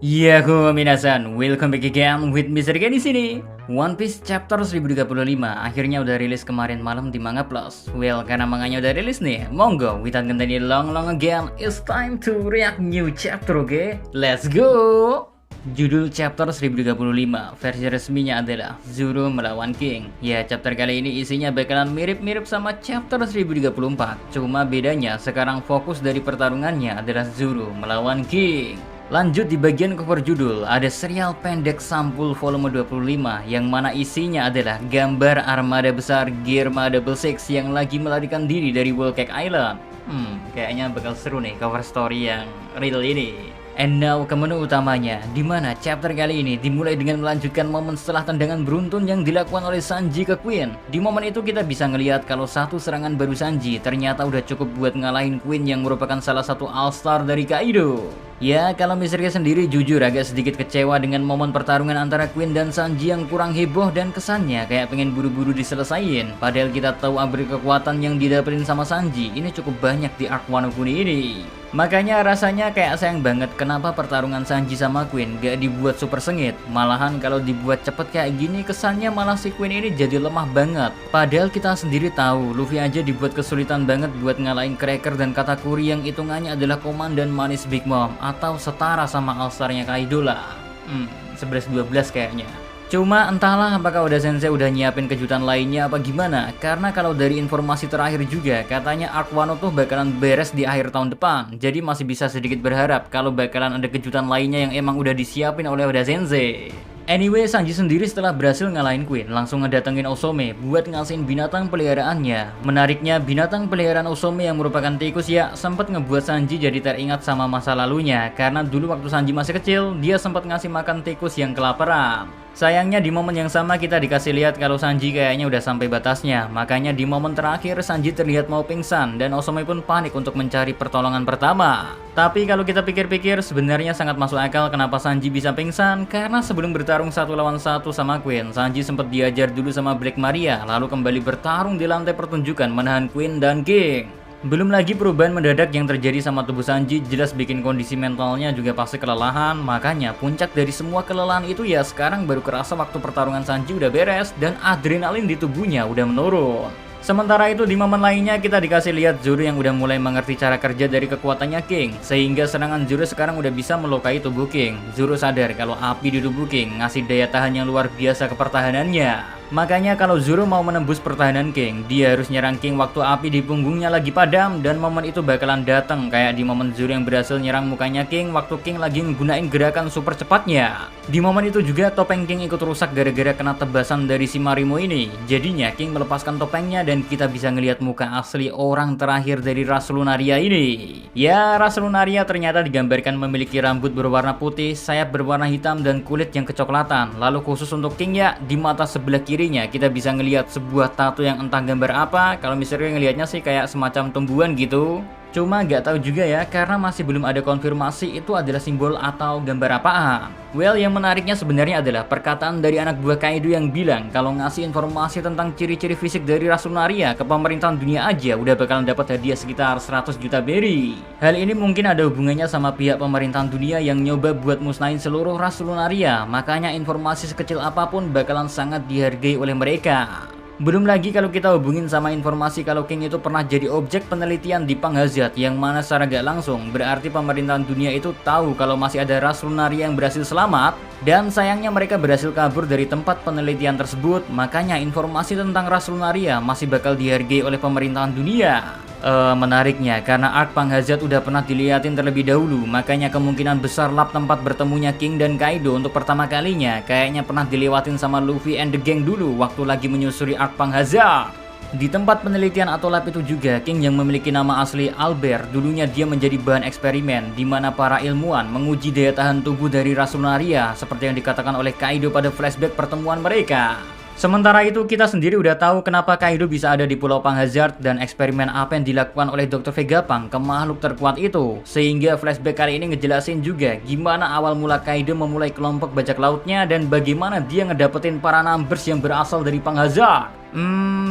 Yaku minasan, welcome back again with Mr. Ken di sini. One Piece chapter 1035 akhirnya udah rilis kemarin malam di Manga Plus. Well, karena manganya udah rilis nih, monggo without continue long again, it's time to react new chapter, okay? Let's go! Judul chapter 1035 versi resminya adalah Zoro melawan King. Ya, chapter kali ini isinya bakalan mirip-mirip sama chapter 1034. Cuma bedanya sekarang fokus dari pertarungannya adalah Zoro melawan King. Lanjut di bagian cover judul, ada serial pendek sampul volume 25 yang mana isinya adalah gambar armada besar Gearma Double Six yang lagi melarikan diri dari Whole Cake Island. Kayaknya bakal seru nih cover story yang real ini. And now ke menu utamanya, di mana chapter kali ini dimulai dengan melanjutkan momen setelah tendangan beruntun yang dilakukan oleh Sanji ke Queen. Di momen itu kita bisa ngelihat kalau satu serangan baru Sanji ternyata udah cukup buat ngalahin Queen yang merupakan salah satu all-star dari Kaido. Ya, kalau Mr. K sendiri jujur agak sedikit kecewa dengan momen pertarungan antara Queen dan Sanji yang kurang heboh dan kesannya kayak pengen buru-buru diselesain. Padahal kita tahu abri kekuatan yang didapetin sama Sanji ini cukup banyak di arc Wano Kuni ini. Makanya rasanya kayak sayang banget kenapa pertarungan Sanji sama Queen gak dibuat super sengit. Malahan kalau dibuat cepet kayak gini kesannya malah si Queen ini jadi lemah banget. Padahal kita sendiri tahu Luffy aja dibuat kesulitan banget buat ngalahin Cracker dan Katakuri yang hitungannya adalah komandan manis Big Mom atau setara sama all-starnya Kaido lah. 11-12 kayaknya. Cuma entahlah apakah Oda Sensei udah nyiapin kejutan lainnya apa gimana. Karena kalau dari informasi terakhir juga katanya arc Wano tuh bakalan beres di akhir tahun depan. Jadi masih bisa sedikit berharap kalau bakalan ada kejutan lainnya yang emang udah disiapin oleh Oda Sensei. Anyway, Sanji sendiri setelah berhasil ngalahin Queen langsung ngedatengin Osome buat ngasihin binatang peliharaannya. Menariknya, binatang peliharaan Osome yang merupakan tikus ya sempat ngebuat Sanji jadi teringat sama masa lalunya. Karena dulu waktu Sanji masih kecil, dia sempat ngasih makan tikus yang kelaparan. Sayangnya di momen yang sama kita dikasih lihat kalau Sanji kayaknya udah sampai batasnya. Makanya di momen terakhir Sanji terlihat mau pingsan dan Osome pun panik untuk mencari pertolongan pertama. Tapi kalau kita pikir-pikir sebenarnya sangat masuk akal kenapa Sanji bisa pingsan. Karena sebelum bertarung 1 lawan 1 sama Queen, Sanji sempat diajar dulu sama Black Maria, lalu kembali bertarung di lantai pertunjukan menahan Queen dan King. Belum lagi perubahan mendadak yang terjadi sama tubuh Sanji jelas bikin kondisi mentalnya juga pasti kelelahan. Makanya puncak dari semua kelelahan itu ya sekarang baru kerasa waktu pertarungan Sanji udah beres dan adrenalin di tubuhnya udah menurun. Sementara itu di momen lainnya kita dikasih lihat Zoro yang udah mulai mengerti cara kerja dari kekuatannya King. Sehingga serangan Zoro sekarang udah bisa melukai tubuh King. Zoro sadar kalau api di tubuh King ngasih daya tahan yang luar biasa ke pertahanannya. Makanya kalau Zoro mau menembus pertahanan King, dia harus nyerang King waktu api di punggungnya lagi padam. Dan momen itu bakalan datang kayak di momen Zoro yang berhasil nyerang mukanya King waktu King lagi menggunakan gerakan super cepatnya. Di momen itu juga topeng King ikut rusak gara-gara kena tebasan dari si Marimo ini. Jadinya King melepaskan topengnya dan kita bisa ngelihat muka asli orang terakhir dari ras Lunaria ini. Ya, ras Lunaria ternyata digambarkan memiliki rambut berwarna putih, sayap berwarna hitam dan kulit yang kecoklatan. Lalu khusus untuk King ya, di mata sebelah kirinya kita bisa ngelihat sebuah tato yang entah gambar apa. Kalau misalnya ngelihatnya sih kayak semacam tumbuhan gitu. Cuma nggak tahu juga ya karena masih belum ada konfirmasi itu adalah simbol atau gambar apaan. Well, yang menariknya sebenarnya adalah perkataan dari anak buah Kaido yang bilang kalau ngasih informasi tentang ciri-ciri fisik dari ras Lunaria ke pemerintahan dunia aja udah bakalan dapat hadiah sekitar 100 juta berry. Hal ini mungkin ada hubungannya sama pihak pemerintahan dunia yang nyoba buat musnahin seluruh ras Lunaria. Makanya informasi sekecil apapun bakalan sangat dihargai oleh mereka. Belum lagi kalau kita hubungin sama informasi kalau King itu pernah jadi objek penelitian di Panghazard yang mana secara gak langsung berarti pemerintahan dunia itu tahu kalau masih ada ras Lunaria yang berhasil selamat dan sayangnya mereka berhasil kabur dari tempat penelitian tersebut. Makanya informasi tentang ras Lunaria masih bakal dihargai oleh pemerintahan dunia. Menariknya karena arc Panghazard udah pernah dilihatin terlebih dahulu, makanya kemungkinan besar lab tempat bertemunya King dan Kaido untuk pertama kalinya kayaknya pernah dilewatin sama Luffy and the gang dulu waktu lagi menyusuri arc Panghazard. Di tempat penelitian atau lab itu juga King yang memiliki nama asli Albert dulunya dia menjadi bahan eksperimen di mana para ilmuwan menguji daya tahan tubuh dari ras Lunaria seperti yang dikatakan oleh Kaido pada flashback pertemuan mereka. Sementara itu kita sendiri udah tahu kenapa Kaido bisa ada di Pulau Panghazard dan eksperimen apa yang dilakukan oleh Dr. Vegapunk ke makhluk terkuat itu. Sehingga flashback kali ini ngejelasin juga gimana awal mula Kaido memulai kelompok bajak lautnya dan bagaimana dia ngedapetin para numbers yang berasal dari Panghazard.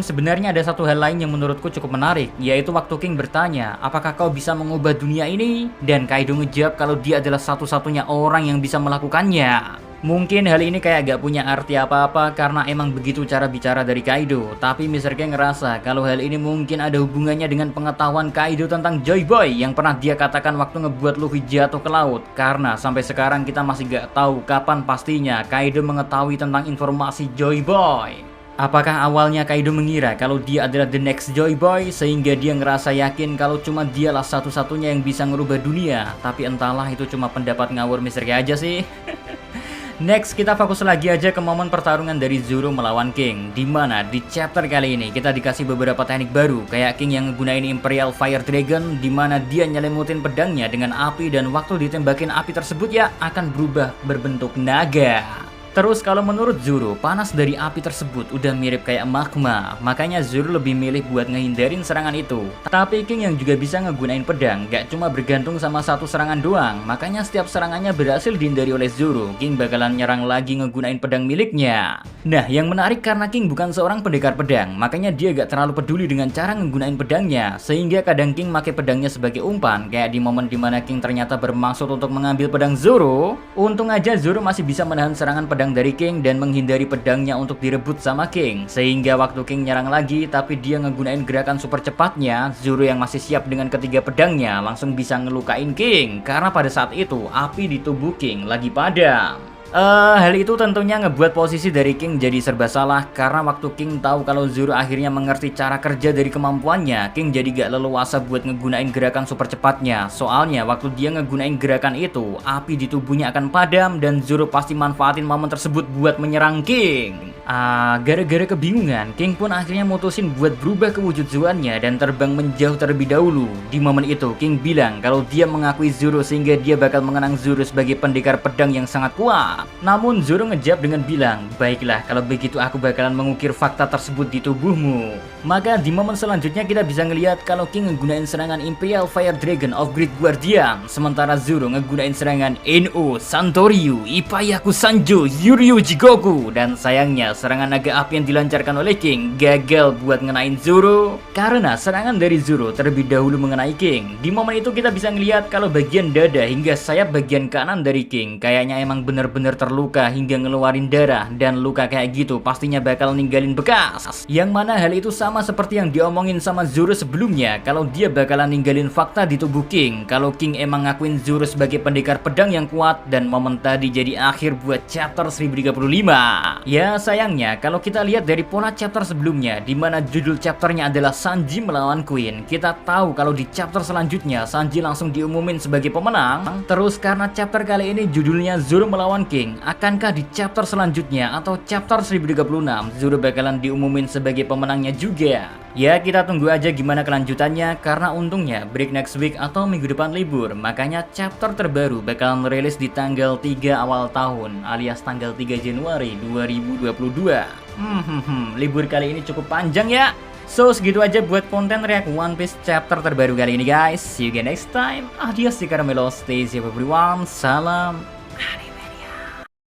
Sebenarnya ada satu hal lain yang menurutku cukup menarik, yaitu waktu King bertanya, apakah kau bisa mengubah dunia ini? Dan Kaido ngejawab kalau dia adalah satu-satunya orang yang bisa melakukannya. Mungkin hal ini kayak gak punya arti apa-apa karena emang begitu cara bicara dari Kaido. Tapi Mr. King ngerasa kalau hal ini mungkin ada hubungannya dengan pengetahuan Kaido tentang Joy Boy yang pernah dia katakan waktu ngebuat Luffy jatuh ke laut. Karena sampai sekarang kita masih gak tahu kapan pastinya Kaido mengetahui tentang informasi Joy Boy. Apakah awalnya Kaido mengira kalau dia adalah the next Joy Boy sehingga dia ngerasa yakin kalau cuma dialah satu-satunya yang bisa ngerubah dunia? Tapi entahlah, itu cuma pendapat ngawur Mr. King aja sih. Next, kita fokus lagi aja ke momen pertarungan dari Zoro melawan King, dimana di chapter kali ini kita dikasih beberapa teknik baru, kayak King yang ngegunain Imperial Fire Dragon, dimana dia nyelemutin pedangnya dengan api dan waktu ditembakin api tersebut ya akan berubah berbentuk naga. Terus kalau menurut Zoro, panas dari api tersebut udah mirip kayak magma, makanya Zoro lebih milih buat ngehindarin serangan itu. Tapi King yang juga bisa ngegunain pedang, gak cuma bergantung sama satu serangan doang, makanya setiap serangannya berhasil dihindari oleh Zoro, King bakalan nyerang lagi ngegunain pedang miliknya. Nah, yang menarik karena King bukan seorang pendekar pedang, makanya dia gak terlalu peduli dengan cara ngegunain pedangnya, sehingga kadang King make pedangnya sebagai umpan, kayak di momen dimana King ternyata bermaksud untuk mengambil pedang Zoro. Untung aja Zoro masih bisa menahan serangan pedang dari King dan menghindari pedangnya untuk direbut sama King, sehingga waktu King nyerang lagi tapi dia ngegunain gerakan super cepatnya, Zoro yang masih siap dengan ketiga pedangnya langsung bisa ngelukain King karena pada saat itu api di tubuh King lagi padam. Hal itu tentunya ngebuat posisi dari King jadi serba salah karena waktu King tahu kalau Zoro akhirnya mengerti cara kerja dari kemampuannya, King jadi gak leluasa buat ngegunain gerakan super cepatnya. Soalnya waktu dia ngegunain gerakan itu, api di tubuhnya akan padam dan Zoro pasti manfaatin momen tersebut buat menyerang King. Gara-gara kebingungan, King pun akhirnya mutusin buat berubah kewujudzuannya dan terbang menjauh terlebih dahulu. Di momen itu, King bilang kalau dia mengakui Zoro sehingga dia bakal mengenang Zoro sebagai pendekar pedang yang sangat kuat. Namun Zoro ngejawab dengan bilang, baiklah kalau begitu aku bakalan mengukir fakta tersebut di tubuhmu. Maka di momen selanjutnya kita bisa ngelihat kalau King ngegunain serangan Imperial Fire Dragon of Great Guardian, sementara Zoro ngegunain serangan No Santoryu Ipayaku Sanjo Yuryu Jigoku. Dan sayangnya serangan naga api yang dilancarkan oleh King gagal buat ngenain Zoro karena serangan dari Zoro terlebih dahulu mengenai King. Di momen itu kita bisa ngelihat kalau bagian dada hingga sayap bagian kanan dari King kayaknya emang bener-bener terluka hingga ngeluarin darah, dan luka kayak gitu pastinya bakal ninggalin bekas. Yang mana hal itu sama seperti yang diomongin sama Zoro sebelumnya kalau dia bakalan ninggalin fakta di tubuh King kalau King emang ngakuin Zoro sebagai pendekar pedang yang kuat, dan momen tadi jadi akhir buat chapter 1035. Ya sayangnya kalau kita lihat dari pola chapter sebelumnya dimana judul chapternya adalah Sanji melawan Queen, kita tahu kalau di chapter selanjutnya Sanji langsung diumumin sebagai pemenang. Terus karena chapter kali ini judulnya Zoro melawan King, akankah di chapter selanjutnya atau chapter 1036 Zoro bakalan diumumin sebagai pemenangnya juga? Ya kita tunggu aja gimana kelanjutannya, karena untungnya break next week atau minggu depan libur, makanya chapter terbaru bakalan rilis di tanggal 3 awal tahun alias tanggal 3 Januari 2022. Libur kali ini cukup panjang ya. So segitu aja buat konten react One Piece chapter terbaru kali ini guys. See you again next time. Adios di Caramelos. Stay safe everyone. Salam